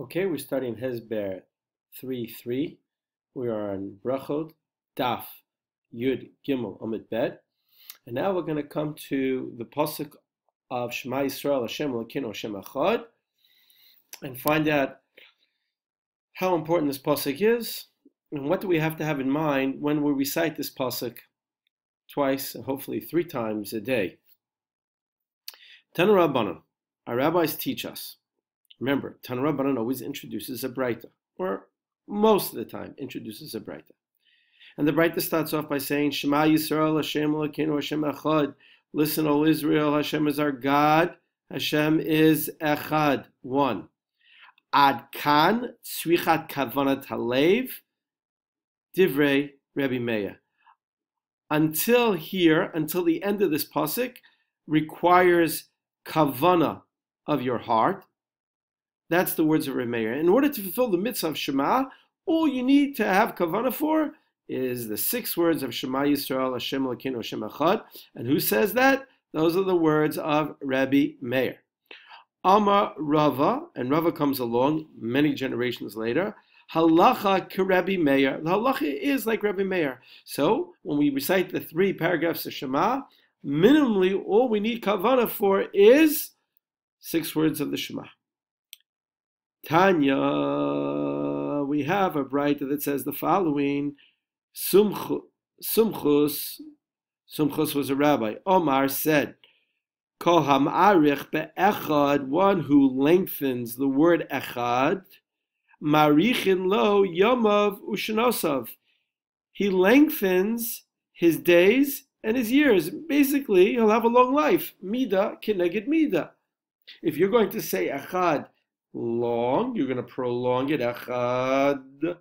Okay, we're studying Hasbar 3:3. We are on Brachot, Daf, Yud, Gimel, Amid Bet. And now we're going to come to the pasuk of Shema Yisrael, Hashem Elokeinu, Hashem Echad, and find out how important this pasuk is, and what do we have to have in mind when we recite this pasuk twice, and hopefully 3 times a day. Tanu Rabbanan, our rabbis teach us. Remember, Tanu Rabbanan always introduces a Breita, or most of the time introduces a Breita. And the Breita starts off by saying, Shema Yisrael, Hashem Elokeinu, Hashem Echad. Listen, O Israel, Hashem is our God, Hashem is Echad, one. Ad kan, tzrichat kavanat halev, divrei Rebbe Meir. Until here, until the end of this pasuk, requires kavana of your heart. That's the words of Rebbe Meir. In order to fulfill the mitzvah of Shema, all you need to have kavana for is the 6 words of Shema Yisrael, Hashem Elokeinu, Hashem Echad. And who says that? Those are the words of Rebbe Meir. Amar Rava, and Rava comes along many generations later. Halacha keRebbe Meir. The halacha is like Rebbe Meir. So when we recite the 3 paragraphs of Shema, minimally all we need kavana for is 6 words of the Shema. Tanya, we have a Breita that says the following. Sumchus was a rabbi. Omar said, Kol ham'arich be'echad, one who lengthens the word echad, marichin lo yomav ushanosav. He lengthens his days and his years. Basically, he'll have a long life. Mida keneged mida. If you're going to say echad long, you're going to prolong it, echad.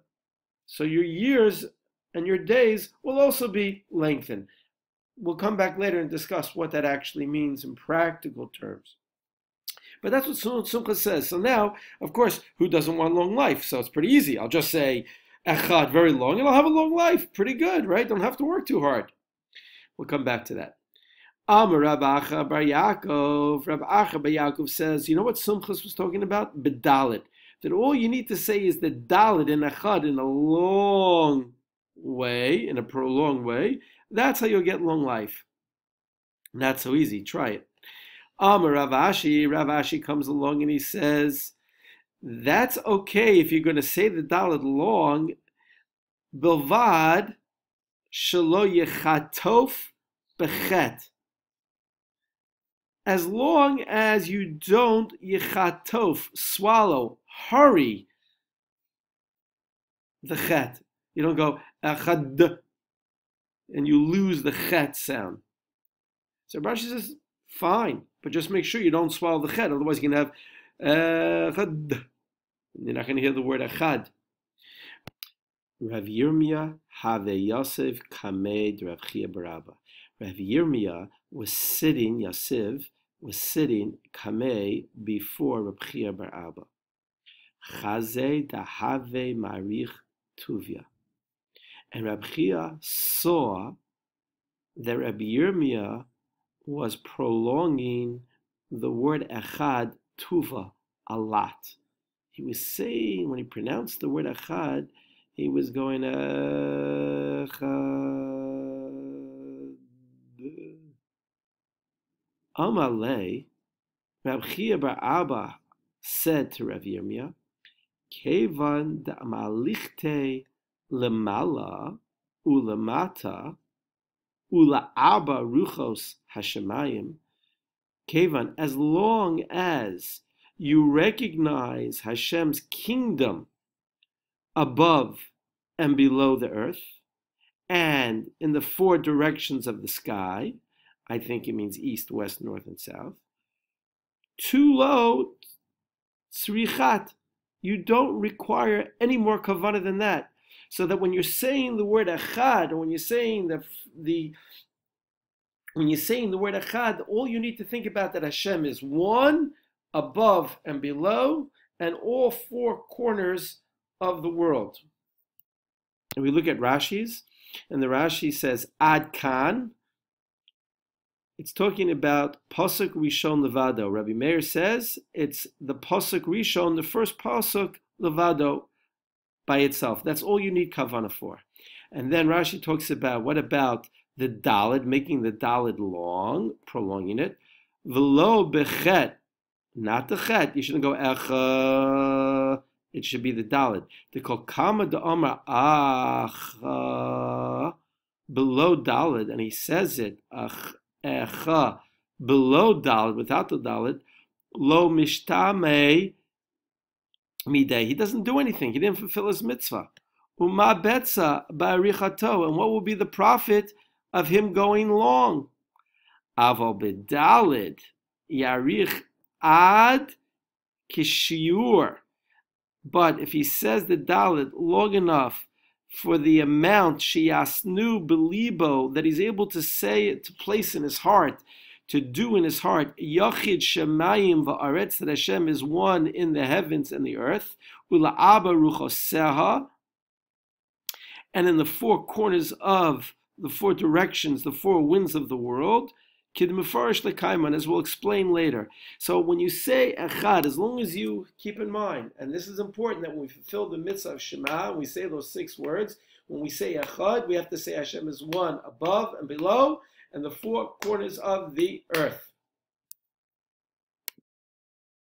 So your years and your days will also be lengthened. We'll come back later and discuss what that actually means in practical terms. But that's what Sumcha says. So now, of course, who doesn't want long life? So it's pretty easy. I'll just say echad very long, and I'll have a long life. Pretty good, right? Don't have to work too hard. We'll come back to that. Amar Rav Acha bar Yaakov. Rav Acha bar Yaakov says, you know what Sumchas was talking about? Bedalit. That all you need to say is the dalit in echad in a long way, in a prolonged way. That's how you'll get long life. Not so easy. Try it. Amar Rav Ashi comes along and he says, that's okay if you're going to say the dalit long, bilvad shelo yechatof bechet. As long as you don't yechatof, swallow, hurry the chet. You don't go echad and you lose the chet sound. So Rashi says, fine, but just make sure you don't swallow the chet, otherwise you're going to have echad. You're not going to hear the word echad. Rav Yirmiyah have Yosef kamed Rav Chia bar Abba. Rav Yirmiyah was sitting, Yosef was sitting kamei before Rav Chia bar Abba. Chazeh dahave marich tuvia. And Rav Chia saw that Rabbi Yirmiyah was prolonging the word echad, tuva, a lot. He was saying, when he pronounced the word echad, he was going echad. Amalei, Rav Chia bar Abba said to Rav Yirmiyah, Kevan da'malichte lemala ulamata ula'aba ruchos hashemayim. Kevan, as long as you recognize Hashem's kingdom above and below the earth, and in the 4 directions of the sky, I think it means east, west, north, and south, too low, tzrichat, you don't require any more kavanah than that. So that when you're saying the word echad, or when you're saying the word echad, all you need to think about that Hashem is one, above and below, and all 4 corners of the world. And we look at Rashi's, and the Rashi says ad kan It's talking about Pasuk Rishon Levado. Rabbi Meir says it's the Pasuk Rishon, the first Pasuk Levado by itself. That's all you need Kavanah for. And then Rashi talks about, what about the Daled, making the Daled long, prolonging it. V'lo bechet, not the chet. You shouldn't go echa. It should be the Daled. The kol kama de omar acha below Daled, and he says it echa below Daled without the Daled. Lo mishtame midei. He doesn't do anything. He didn't fulfill his mitzvah. Uma betza ba'arichato. And what will be the profit of him going long? Aval bedalid yarich ad kishiur. But if he says the dalid long enough for the amount sheyasnu belibo, that he's able to say it, to place in his heart, to do in his heart, Yachid Shemayim va'aretz, that Hashem is one in the heavens and the earth, ula'aba ruchoseha, and in the four corners of the four directions, the four winds of the world, kid mefarish lekaiman, as we'll explain later. So when you say echad, as long as you keep in mind, and this is important, that when we fulfill the mitzvah of Shema, and we say those 6 words, when we say echad, we have to say Hashem is one above and below, and the four corners of the earth.